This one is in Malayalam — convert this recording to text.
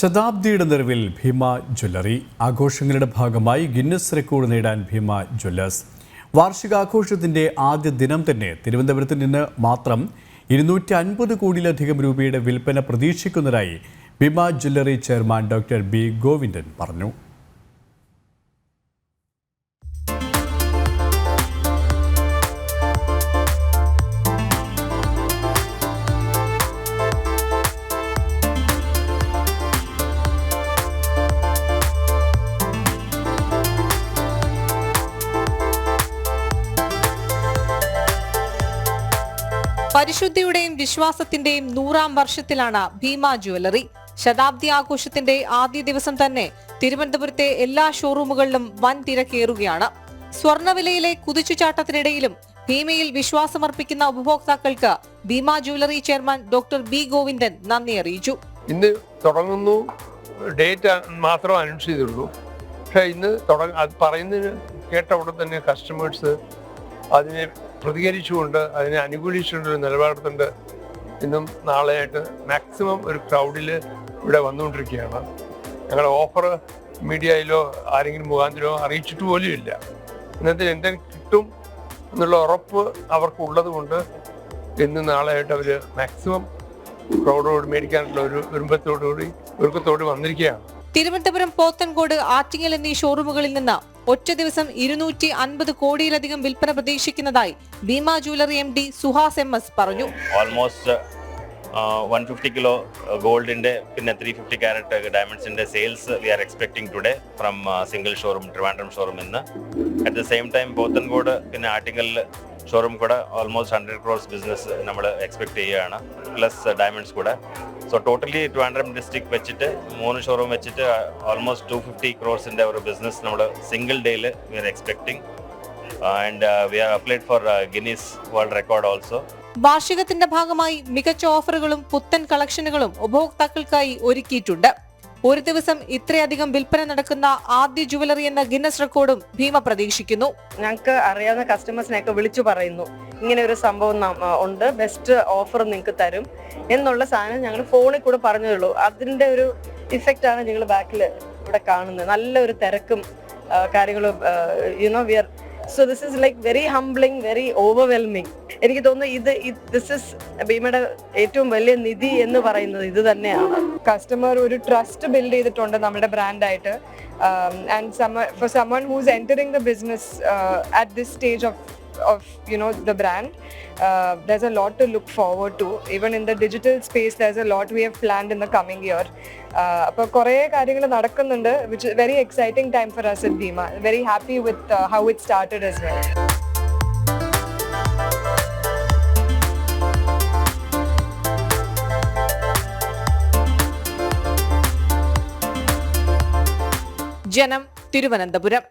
ശതാബ്ദിയുടെ നിറവിൽ ഭീമ ജ്വല്ലറി ആഘോഷങ്ങളുടെ ഭാഗമായി ഗിന്നസ് റെക്കോർഡ് നേടാൻ ഭീമ ജ്വല്ലേഴ്സ്. വാർഷികാഘോഷത്തിന്റെ ആദ്യ ദിനം തന്നെ തിരുവനന്തപുരത്ത് നിന്ന് മാത്രം 250 കോടിയിലധികം രൂപയുടെ വിൽപ്പന പ്രതീക്ഷിക്കുന്നതായി Bhima jewellery chairman doctor B Govindan പറഞ്ഞു. പരിശുദ്ധിയുടെയും വിശ്വാസത്തിന്റെയും 100ാം വർഷത്തിലാണ് ഭീമ ജ്വല്ലറി. ശതാബ്ദി ആഘോഷത്തിന്റെ ആദ്യ ദിവസം തന്നെ തിരുവനന്തപുരത്തെ എല്ലാ ഷോറൂമുകളിലും വൻ തിരക്കേറുകയാണ്. സ്വർണ്ണവിലയിലെ കുതിച്ചുചാട്ടത്തിനിടയിലും ഭീമയിൽ വിശ്വാസമർപ്പിക്കുന്ന ഉപഭോക്താക്കൾക്ക് Bhima jewellery chairman doctor B Govindan നന്ദി അറിയിച്ചു. ഇന്ന് തുടങ്ങുന്നു, ഡേറ്റ് മാത്രം അനൗൺസ് ചെയ്തുള്ളൂ. പക്ഷെ ഇന്ന് പറയുന്നതിന് കേട്ട ഉടൻ തന്നെ കസ്റ്റമേഴ്സ് അതിനെ പ്രതികരിച്ചുകൊണ്ട് അതിനെ അനുകൂലിച്ചുകൊണ്ടൊരു നിലപാടുന്നുണ്ട്. ഇന്നും നാളെയായിട്ട് മാക്സിമം ഒരു ക്രൗഡിൽ ഇവിടെ വന്നുകൊണ്ടിരിക്കുകയാണ്. ഞങ്ങളുടെ ഓഫർ മീഡിയയിലോ ആരെങ്കിലും മുഖാന്തരമോ അറിയിച്ചിട്ട് പോലും ഇല്ല. ഇന്നത്തെ എന്തെങ്കിലും കിട്ടും എന്നുള്ള ഉറപ്പ് അവർക്കുള്ളത് കൊണ്ട് ഇന്നും നാളെയായിട്ട് അവർ മാക്സിമം ക്രൗഡോട് മേടിക്കാനുള്ള ഒരു ഒരുക്കത്തോട് വന്നിരിക്കുകയാണ്. തിരുവനന്തപുരം, പോത്തൻകോട്, ആറ്റിങ്ങൽ എന്നീ ഷോറൂമുകളിൽ നിന്ന് ഒറ്റ ദിവസം 250 കോടിയിലധികം വിൽപ്പന പ്രതീക്ഷിക്കുന്നതായി Bhima jewellery MD Suhas MS പറഞ്ഞു. ഓൾമോസ്റ്റ് 150 കിലോ ഗോൾഡിന്റെ പിന്നെ 350 കാരറ്റ് ഡയമണ്ട്സിന്റെ sales we are expecting today from single showroom, Trivandrum showroom. ഇന്ന് at the same time Pothencode പിന്നെ ആറ്റിങ്ങൽ ഷോറൂം കൂടെ ഓൾമോസ്റ്റ് 100 ക്രോർസ് ബിസിനസ് നമ്മൾ എക്സ്പെക്ട് ചെയ്യുകയാണ്, പ്ലസ് ഡയമണ്ട്സ് കൂടെ. സോ ടോട്ടലി ട്രിവാൻഡ്രം ഡിസ്ട്രിക്ട് വെച്ചിട്ട് 3 ഷോറൂം വെച്ചിട്ട് ഓൾമോസ്റ്റ് 250 ക്രോർസിന്റെ ഒരു ബിസിനസ് നമ്മൾ സിംഗിൾ ഡേയിൽ we are expecting. And we are applied for Guinness world record also. വാർഷികത്തിന്റെ ഭാഗമായി മികച്ച ഓഫറുകളും പുത്തൻ കളക്ഷനുകളും ഉപഭോക്താക്കൾക്കായി ഒരുക്കിയിട്ടുണ്ട്. ഒരു ദിവസം ഇത്രയധികം വിൽപ്പന നടക്കുന്ന ആദ്യ ജുവലറി എന്ന ഗിന്നസ് റെക്കോർഡും ഭീമ പ്രതീക്ഷിക്കുന്നു. ഞങ്ങൾക്ക് അറിയാവുന്ന കസ്റ്റമേഴ്സിനെയൊക്കെ വിളിച്ചു പറയുന്നു, ഇങ്ങനെ ഒരു സംഭവം ഉണ്ട്, ബെസ്റ്റ് ഓഫർ നിങ്ങൾക്ക് തരും എന്നുള്ള സാധനം ഞങ്ങൾ ഫോണിൽ കൂടെ പറഞ്ഞുള്ളൂ. അതിന്റെ ഒരു ഇഫക്റ്റ് ആണ് നിങ്ങൾ ബാക്കിൽ ഇവിടെ കാണുന്നത്. നല്ലൊരു തിരക്കും കാര്യങ്ങളും we are. So this is like very humbling, very overwhelming. എനിക്ക് തോന്നുന്നു ദിസ് ഇസ് ഭീമയുടെ ഏറ്റവും വലിയ നിധി എന്ന് പറയുന്നത് ഇത് തന്നെയാണ്. കസ്റ്റമർ ഒരു ട്രസ്റ്റ് ബിൽഡ് ചെയ്തിട്ടുണ്ട് നമ്മുടെ ബ്രാൻഡായിട്ട്. And for someone who's entering the business at this stage of the brand, there's a lot to look forward to. Even in the digital space, there's a lot we have planned in the coming year. അപ്പോൾ കുറേ കാര്യങ്ങൾ നടക്കുന്നുണ്ട്, which is very exciting time for us at Bima. Very happy with how it started as well. ജനം, തിരുവനന്തപുരം.